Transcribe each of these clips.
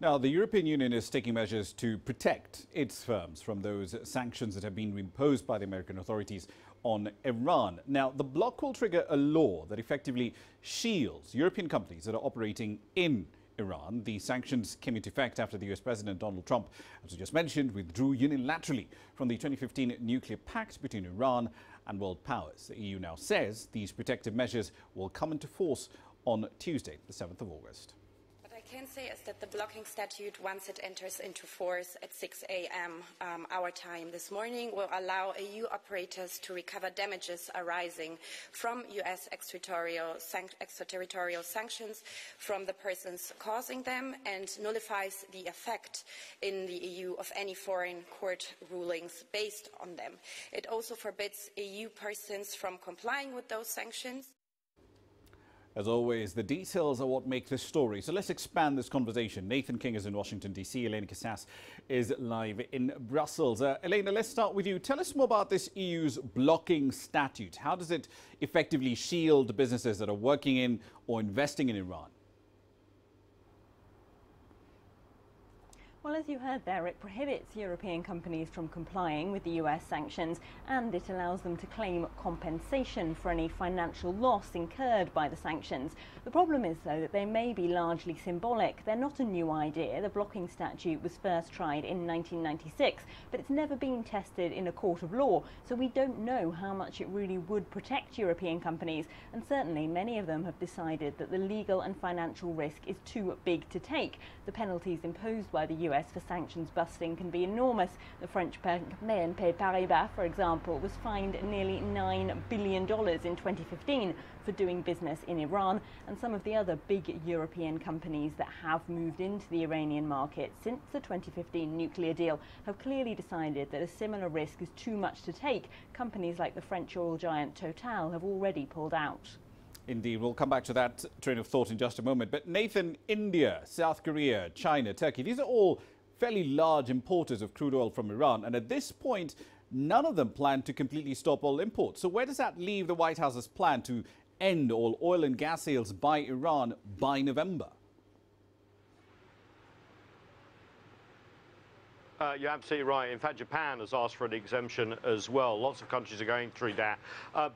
Now, the European Union is taking measures to protect its firms from those sanctions that have been imposed by the American authorities on Iran. Now, the bloc will trigger a law that effectively shields European companies that are operating in Iran. The sanctions came into effect after the US President Donald Trump, as we just mentioned, withdrew unilaterally from the 2015 nuclear pact between Iran and world powers. The EU now says these protective measures will come into force on Tuesday, the 7th of August. What I can say is that the blocking statute, once it enters into force at 6 a.m. Our time this morning, will allow EU operators to recover damages arising from US extraterritorial sanctions from the persons causing them, and nullifies the effect in the EU of any foreign court rulings based on them. It also forbids EU persons from complying with those sanctions. As always, the details are what make this story. So let's expand this conversation. Nathan King is in Washington, D.C. Elena Casas is live in Brussels. Elena, let's start with you. Tell us more about this EU's blocking statute. How does it effectively shield businesses that are working in or investing in Iran? Well, as you heard there, it prohibits European companies from complying with the US sanctions, and it allows them to claim compensation for any financial loss incurred by the sanctions. The problem is, though, that they may be largely symbolic. They're not a new idea. The blocking statute was first tried in 1996, but it's never been tested in a court of law, so we don't know how much it really would protect European companies, and certainly many of them have decided that the legal and financial risk is too big to take. The penalties imposed by the US for sanctions busting can be enormous. The French bank BNP Paribas, for example, was fined nearly $9 billion in 2015 for doing business in Iran, and some of the other big European companies that have moved into the Iranian market since the 2015 nuclear deal have clearly decided that a similar risk is too much to take. Companies like the French oil giant Total have already pulled out. Indeed, we'll come back to that train of thought in just a moment. But Nathan, India, South Korea, China, Turkey, these are all fairly large importers of crude oil from Iran. And at this point, none of them plan to completely stop all imports. So where does that leave the White House's plan to end all oil and gas sales by Iran by November? You're absolutely right. In fact, Japan has asked for an exemption as well. Lots of countries are going through that.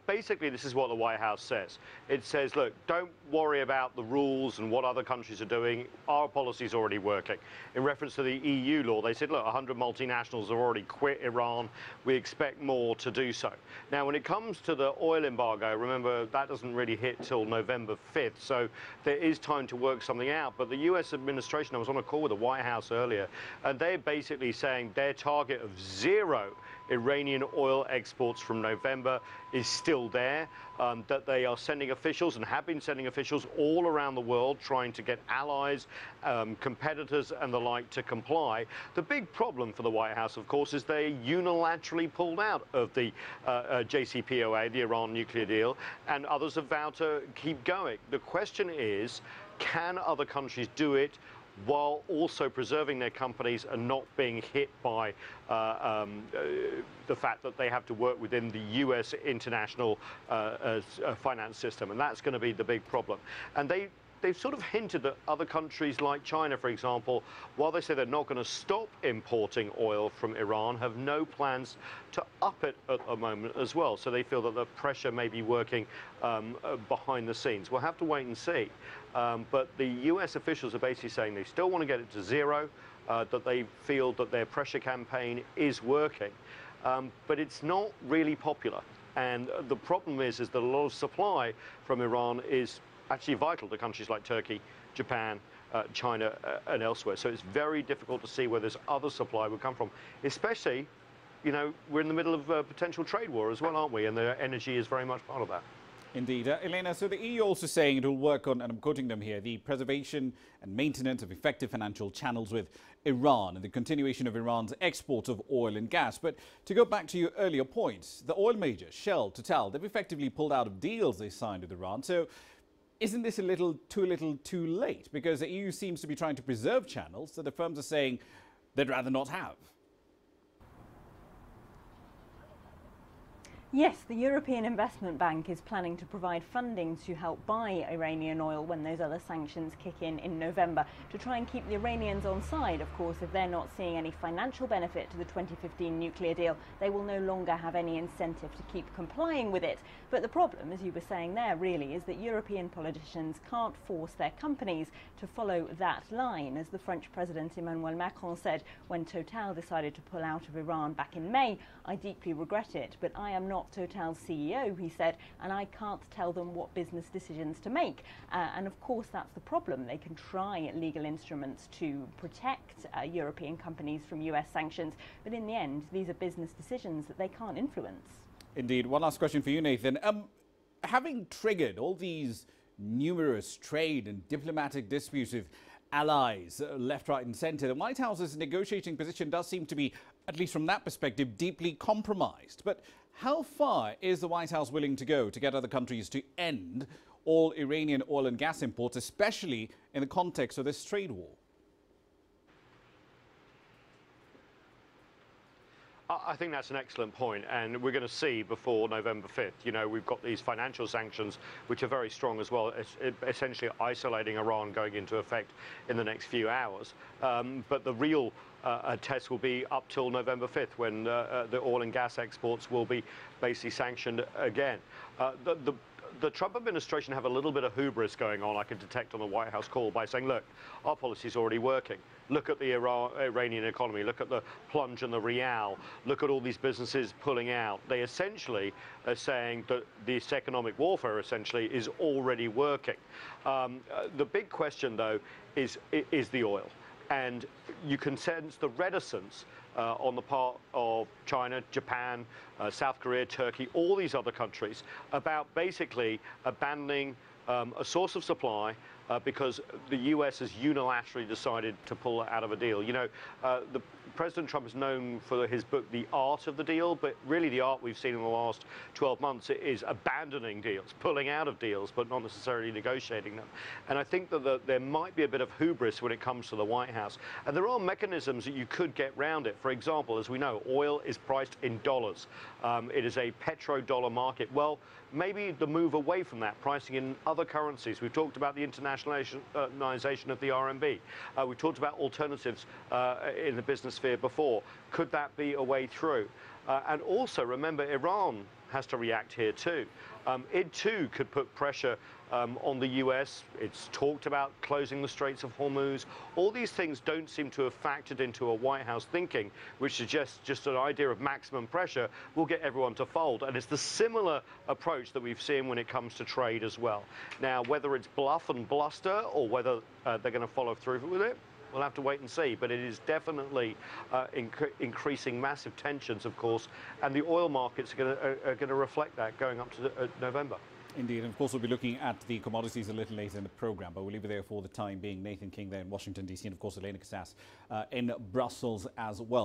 Basically, this is what the White House says. It says, look, don't worry about the rules and what other countries are doing. Our policy is already working. In reference to the EU law, they said, look, 100 multinationals have already quit Iran. We expect more to do so. Now, when it comes to the oil embargo, remember, that doesn't really hit till November 5th. So there is time to work something out. But the US administration, I was on a call with the White House earlier, and they're basically saying their target of 0 Iranian oil exports from November is still there, that they are sending officials and have been sending officials all around the world trying to get allies, competitors and the like to comply. The big problem for the White House, of course, is they unilaterally pulled out of the JCPOA, the Iran nuclear deal, and others have vowed to keep going. The question is, can other countries do it while also preserving their companies and not being hit by the fact that they have to work within the US international finance system? And that's going to be the big problem. And they've sort of hinted that other countries like China, for example, while they say they're not going to stop importing oil from Iran, have no plans to up it at the moment as well. So they feel that the pressure may be working behind the scenes. We'll have to wait and see. But the US officials are basically saying they still want to get it to 0, that they feel that their pressure campaign is working. But it's not really popular. And the problem is that a lot of supply from Iran is actually vital to countries like Turkey, Japan, China and elsewhere. So it's very difficult to see where this other supply would come from, especially, you know, we're in the middle of a potential trade war as well, aren't we? And the energy is very much part of that. Indeed. Elena, so the EU also saying it will work on, and I'm quoting them here, the preservation and maintenance of effective financial channels with Iran and the continuation of Iran's exports of oil and gas. But to go back to your earlier points, the oil majors, Shell, Total, they've effectively pulled out of deals they signed with Iran. So isn't this a little too late? Because the EU seems to be trying to preserve channels that the firms are saying they'd rather not have. Yes, the European Investment Bank is planning to provide funding to help buy Iranian oil when those other sanctions kick in November, to try and keep the Iranians on side. Of course, if they're not seeing any financial benefit to the 2015 nuclear deal, they will no longer have any incentive to keep complying with it. But the problem, as you were saying there, really, is that European politicians can't force their companies to follow that line. As the French President Emmanuel Macron said when Total decided to pull out of Iran back in May, "I deeply regret it, but I am not Total's CEO," he said, "and I can't tell them what business decisions to make." And of course that's the problem. They can try legal instruments to protect European companies from US sanctions, but in the end these are business decisions that they can't influence. Indeed. One last question for you, Nathan. Having triggered all these numerous trade and diplomatic disputes with allies left, right and centre, the White House's negotiating position does seem to be, at least from that perspective, deeply compromised. But how far is the White House willing to go to get other countries to end all Iranian oil and gas imports, especially in the context of this trade war? I think that's an excellent point, and we're going to see before November 5th. You know, we've got these financial sanctions, which are very strong as well, essentially isolating Iran going into effect in the next few hours. But the real test will be up till November 5th, when the oil and gas exports will be basically sanctioned again. The Trump administration have a little bit of hubris going on, I can detect on the White House call, by saying, look, our policy is already working. Look at the Iranian economy, look at the plunge in the rial, look at all these businesses pulling out. They essentially are saying that this economic warfare essentially is already working. The big question, though, is the oil. And you can sense the reticence on the part of China, Japan, South Korea, Turkey, all these other countries, about basically abandoning a source of supply because the US has unilaterally decided to pull out of a deal. You know, President Trump is known for his book, The Art of the Deal, but really the art we've seen in the last 12 months is abandoning deals, pulling out of deals, but not necessarily negotiating them. And I think that there might be a bit of hubris when it comes to the White House. And there are mechanisms that you could get around it. For example, as we know, oil is priced in dollars. It is a petrodollar market. Well, maybe the move away from that, pricing in other currencies. We've talked about the internationalization of the RMB. We talked about alternatives in the business sphere before. Could that be a way through? And also, remember, Iran has to react here too. It too could put pressure on the US. It's talked about closing the Straits of Hormuz. All these things don't seem to have factored into a White House thinking, which suggests just an idea of maximum pressure will get everyone to fold. And it's the similar approach that we've seen when it comes to trade as well. Now, whether it's bluff and bluster or whether they're going to follow through with it, we'll have to wait and see, but it is definitely increasing massive tensions, of course, and the oil markets are going to reflect that going up to November. Indeed, and of course we'll be looking at the commodities a little later in the programme, but we'll leave it there for the time being. Nathan King there in Washington, D.C., and of course Elena Casas in Brussels as well.